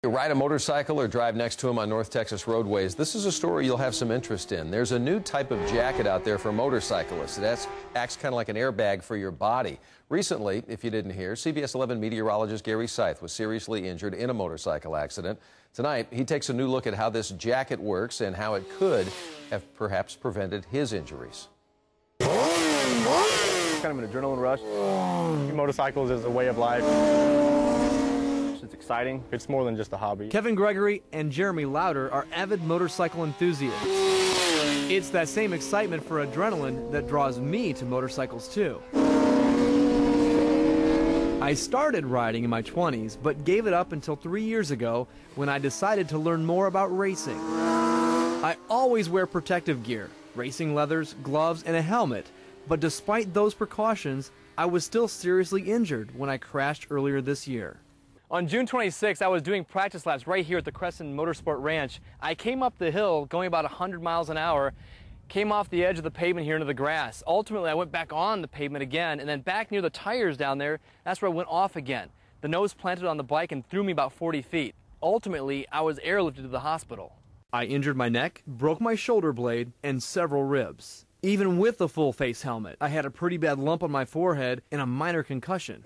You ride a motorcycle or drive next to them on North Texas roadways, this is a story you'll have some interest in. There's a new type of jacket out there for motorcyclists. It acts kind of like an airbag for your body. Recently, if you didn't hear, CBS 11 meteorologist Gary Seith was seriously injured in a motorcycle accident. Tonight, he takes a new look at how this jacket works and how it could have perhaps prevented his injuries. Kind of an adrenaline rush. Motorcycles is a way of life. It's exciting. It's more than just a hobby. Kevin Gregory and Jeremy Lauder are avid motorcycle enthusiasts. It's that same excitement for adrenaline that draws me to motorcycles too. I started riding in my 20s, but gave it up until 3 years ago when I decided to learn more about racing. I always wear protective gear, racing leathers, gloves, and a helmet, but despite those precautions, I was still seriously injured when I crashed earlier this year. On June 26th, I was doing practice laps right here at the Crescent Motorsport Ranch. I came up the hill going about 100 miles an hour, came off the edge of the pavement here into the grass. Ultimately, I went back on the pavement again, and then back near the tires down there, that's where I went off again. The nose planted on the bike and threw me about 40 feet. Ultimately, I was airlifted to the hospital. I injured my neck, broke my shoulder blade, and several ribs. Even with the full face helmet, I had a pretty bad lump on my forehead and a minor concussion.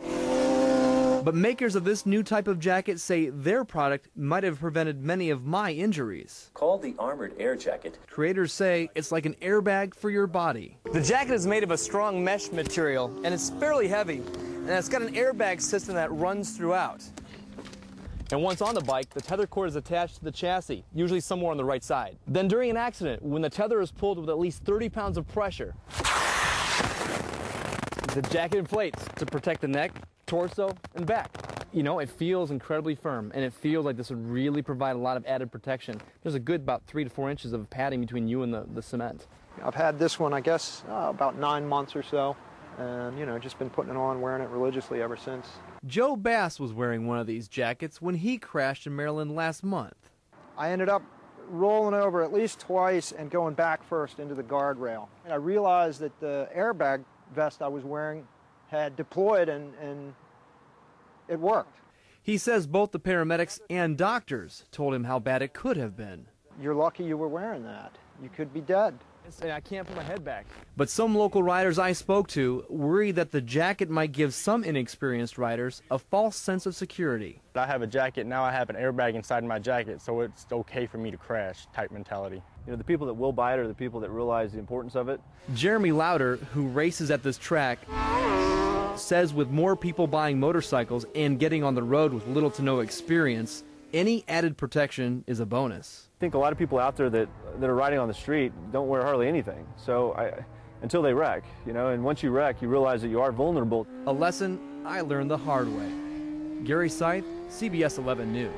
But makers of this new type of jacket say their product might have prevented many of my injuries. Called the Armored Air Jacket. Creators say it's like an airbag for your body. The jacket is made of a strong mesh material, and it's fairly heavy, and it's got an airbag system that runs throughout. And once on the bike, the tether cord is attached to the chassis, usually somewhere on the right side. Then during an accident, when the tether is pulled with at least 30 pounds of pressure, the jacket inflates to protect the neck, torso, and back. You know, it feels incredibly firm, and it feels like this would really provide a lot of added protection. There's a good about 3 to 4 inches of padding between you and the cement. I've had this one, I guess, about 9 months or so, and, you know, just been putting it on, wearing it religiously ever since. Joe Bass was wearing one of these jackets when he crashed in Maryland last month. I ended up rolling over at least twice and going back first into the guardrail. And I realized that the airbag vest I was wearing had deployed and it worked. He says both the paramedics and doctors told him how bad it could have been. You're lucky you were wearing that. You could be dead. I can't put my head back. But some local riders I spoke to worry that the jacket might give some inexperienced riders a false sense of security. I have a jacket, now I have an airbag inside my jacket, so it's okay for me to crash type mentality. You know, the people that will buy it are the people that realize the importance of it. Jeremy Lauder, who races at this track, says with more people buying motorcycles and getting on the road with little to no experience, any added protection is a bonus. I think a lot of people out there that are riding on the street don't wear hardly anything, so until they wreck, you know, and once you wreck, you realize that you are vulnerable. A lesson I learned the hard way. Gary Seith, CBS 11 News.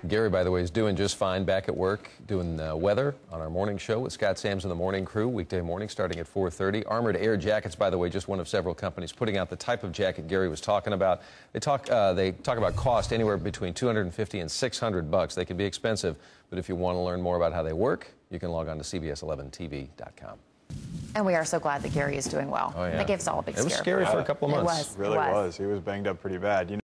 Gary, by the way, is doing just fine back at work, doing weather on our morning show with Scott Sams and the Morning Crew, weekday morning starting at 4:30. Armored Air Jackets, by the way, just one of several companies putting out the type of jacket Gary was talking about. They talk about cost anywhere between $250 and $600. They can be expensive, but if you want to learn more about how they work, you can log on to CBS11TV.com. And we are so glad that Gary is doing well. Oh, yeah. That gave us all a big scare. It was scary for a couple of months. It was. It really was. He was banged up pretty bad.